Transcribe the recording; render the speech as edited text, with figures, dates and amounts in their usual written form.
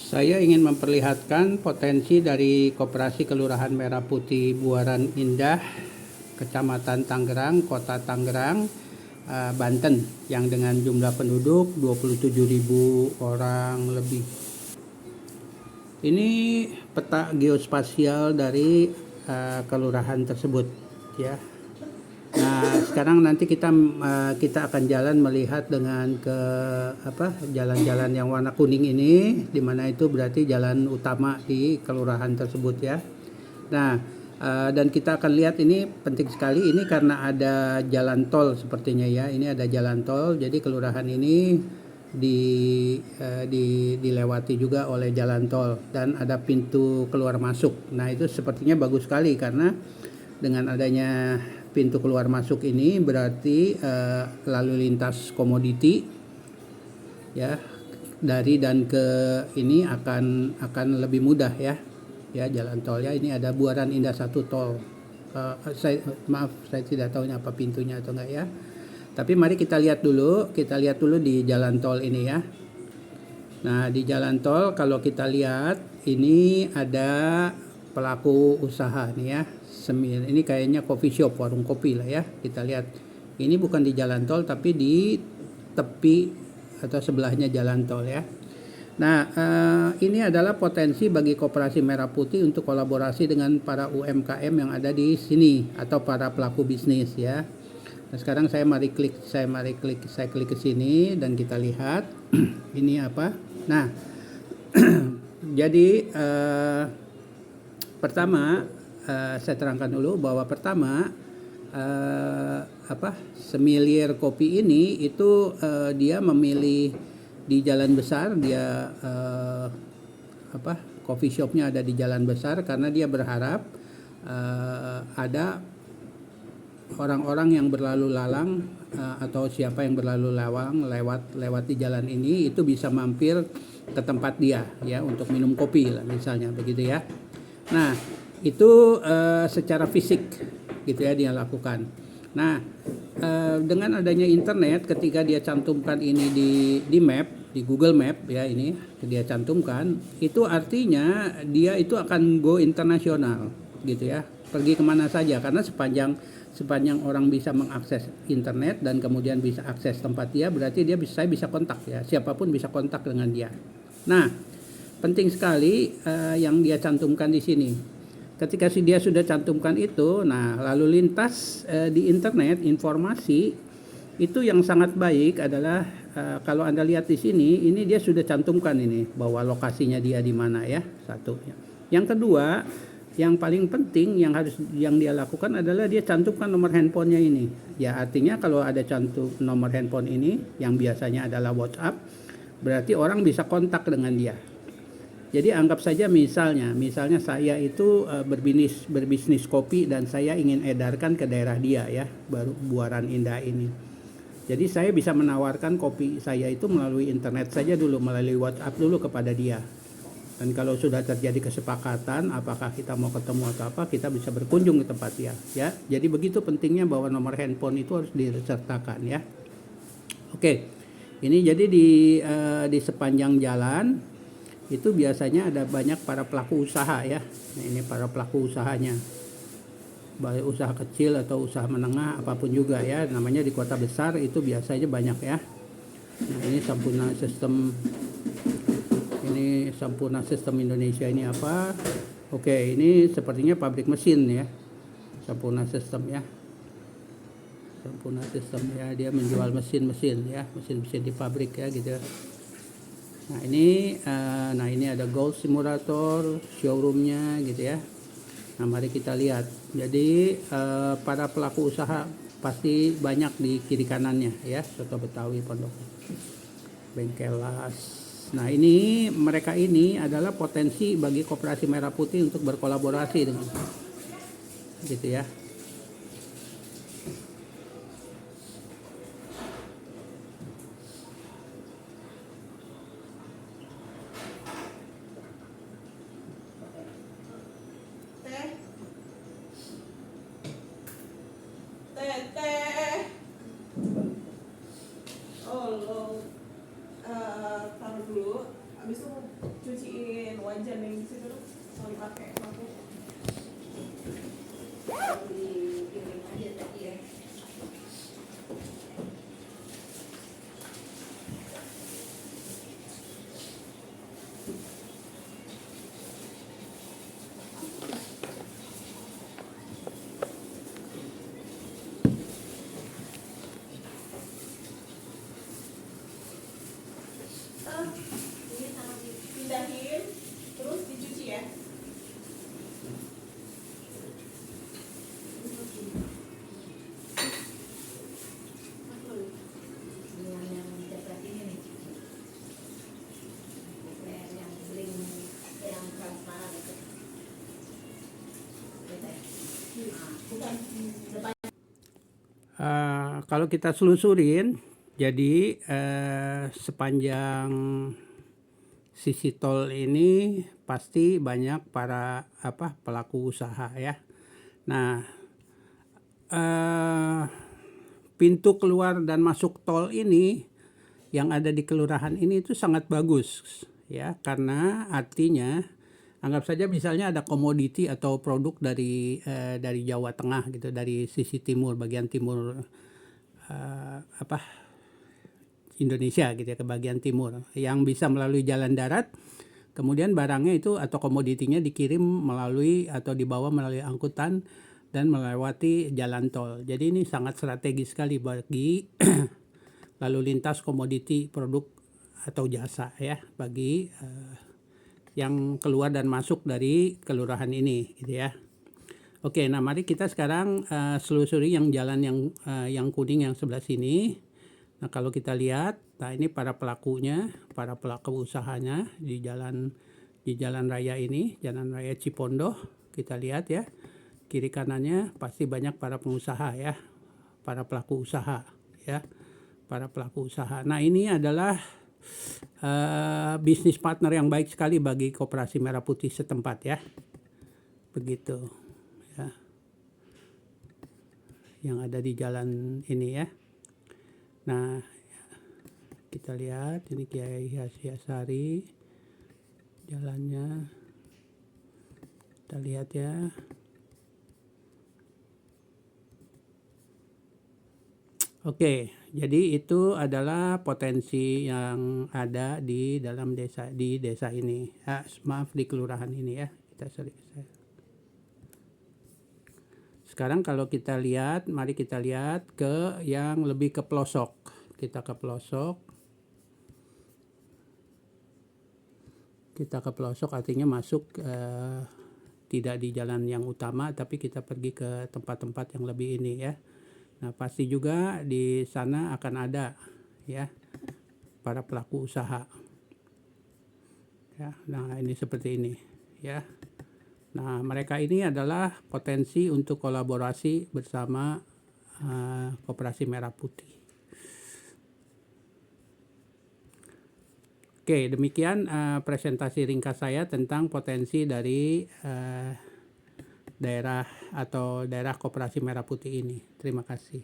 Saya ingin memperlihatkan potensi dari Koperasi Kelurahan Merah Putih Buaran Indah, Kecamatan Tangerang, Kota Tangerang, Banten, yang dengan jumlah penduduk 27.000 orang lebih. Ini peta geospasial dari kelurahan tersebut, ya. Nah, sekarang nanti kita akan jalan melihat dengan jalan-jalan yang warna kuning ini, di mana itu berarti jalan utama di kelurahan tersebut, ya. Nah, dan kita akan lihat ini penting sekali ini karena ada jalan tol sepertinya, ya. Ini ada jalan tol, jadi kelurahan ini dilewati juga oleh jalan tol dan ada pintu keluar masuk. Nah, itu sepertinya bagus sekali karena dengan adanya pintu keluar masuk ini berarti lalu lintas komoditi, ya, dari dan ke ini akan lebih mudah, ya jalan tol, ya. Ini ada Buaran Indah 1 tol. Saya tidak tahu apa pintunya atau enggak, ya. Tapi mari kita lihat dulu di jalan tol ini, ya. Nah, di jalan tol kalau kita lihat ini ada pelaku usaha nih, ya. Ini kayaknya coffee shop, warung kopi lah, ya. Kita lihat ini bukan di jalan tol tapi di tepi atau sebelahnya jalan tol, ya. Nah, ini adalah potensi bagi Koperasi Merah Putih untuk kolaborasi dengan para UMKM yang ada di sini atau para pelaku bisnis, ya. Nah, sekarang saya klik ke sini dan kita lihat ini apa. Nah, jadi pertama saya terangkan dulu bahwa pertama Semilier Kopi ini itu dia memilih di jalan besar, dia coffee shopnya ada di jalan besar karena dia berharap ada orang-orang yang berlalu lalang atau siapa yang berlalu lalang lewat di jalan ini itu bisa mampir ke tempat dia, ya, untuk minum kopi lah misalnya begitu, ya. Nah, itu secara fisik gitu, ya, dia lakukan. Nah, dengan adanya internet ketika dia cantumkan ini di map, di Google Map, ya, ini dia cantumkan, itu artinya dia itu akan go internasional gitu, ya, pergi kemana saja karena sepanjang orang bisa mengakses internet dan kemudian bisa akses tempat dia, berarti saya bisa kontak, ya, siapapun bisa kontak dengan dia. Nah, penting sekali yang dia cantumkan di sini. Ketika dia sudah cantumkan itu, nah, lalu lintas di internet informasi itu yang sangat baik adalah kalau Anda lihat di sini, ini dia sudah cantumkan ini bahwa lokasinya dia di mana, ya, satu. Yang kedua, yang paling penting yang dia lakukan adalah dia cantumkan nomor handphonenya ini. Ya, artinya kalau ada cantum nomor handphone ini yang biasanya adalah WhatsApp, berarti orang bisa kontak dengan dia. Jadi anggap saja misalnya saya itu berbisnis kopi dan saya ingin edarkan ke daerah dia, ya, Buaran Indah ini. Jadi saya bisa menawarkan kopi saya itu melalui internet saja dulu, melalui WhatsApp dulu kepada dia. Dan kalau sudah terjadi kesepakatan apakah kita mau ketemu atau apa, kita bisa berkunjung ke tempat dia, ya. Jadi begitu pentingnya bahwa nomor handphone itu harus disertakan, ya. Oke. Ini jadi di sepanjang jalan itu biasanya ada banyak para pelaku usaha, ya. Nah, ini para pelaku usahanya, baik usaha kecil atau usaha menengah apapun juga, ya, namanya di kota besar itu biasanya banyak, ya. Nah, ini Sampurna Sistem Indonesia ini apa? Oke, ini sepertinya pabrik mesin, ya, Sampurna Sistem, ya. Sampurna Sistem, ya, dia menjual mesin-mesin, ya, mesin-mesin di pabrik, ya, gitu. Nah, ini ada Golf Simulator showroomnya, gitu, ya. Nah, mari kita lihat. Jadi para pelaku usaha pasti banyak di kiri kanannya, ya. Soto Betawi Pondok, Bengkel Las. Nah, mereka ini adalah potensi bagi Koperasi Merah Putih untuk berkolaborasi dengan, gitu, ya. Taruh dulu, habis itu cuciin wajan yang di situ mau dipakai pakai. Dikirim aja tadi ya. Ini sama Pindahin terus dicuci ya. dengan yang coklat ini nih. Yang bling, yang transparan itu. Gitu ya. Bukan depan. Kalau kita selusurin, jadi sepanjang sisi tol ini pasti banyak para pelaku usaha ya. Nah, pintu keluar dan masuk tol ini yang ada di kelurahan ini itu sangat bagus ya, karena artinya anggap saja misalnya ada komoditi atau produk dari Jawa Tengah gitu, dari sisi timur, bagian timur Indonesia gitu ya, ke bagian timur yang bisa melalui jalan darat, kemudian barangnya itu atau komoditinya dikirim melalui atau dibawa melalui angkutan dan melewati jalan tol. Jadi ini sangat strategis sekali bagi lalu lintas komoditi, produk atau jasa ya, bagi yang keluar dan masuk dari kelurahan ini gitu ya. Oke, nah mari kita sekarang selusuri yang jalan yang kuning yang sebelah sini. Nah kalau kita lihat, nah ini para pelakunya, para pelaku usahanya di jalan raya ini, jalan raya Cipondoh. Kita lihat ya, kiri kanannya pasti banyak para pengusaha ya, para pelaku usaha ya, para pelaku usaha. Nah ini adalah bisnis partner yang baik sekali bagi Koperasi Merah Putih setempat ya, begitu ya, yang ada di jalan ini ya. Nah, kita lihat ini Kiai Hasyasari jalannya. Kita lihat ya. Oke, jadi itu adalah potensi yang ada di dalam desa ini. Maaf, di kelurahan ini ya. Sekarang kalau kita lihat, mari kita lihat ke yang lebih ke pelosok. Kita ke pelosok. Kita ke pelosok artinya masuk tidak di jalan yang utama, tapi kita pergi ke tempat-tempat yang lebih ini ya. Nah pasti juga di sana akan ada ya para pelaku usaha. Ya, nah ini seperti ini ya. Nah mereka ini adalah potensi untuk kolaborasi bersama Koperasi Merah Putih. Oke, demikian presentasi ringkas saya tentang potensi dari daerah Koperasi Merah Putih ini. Terima kasih.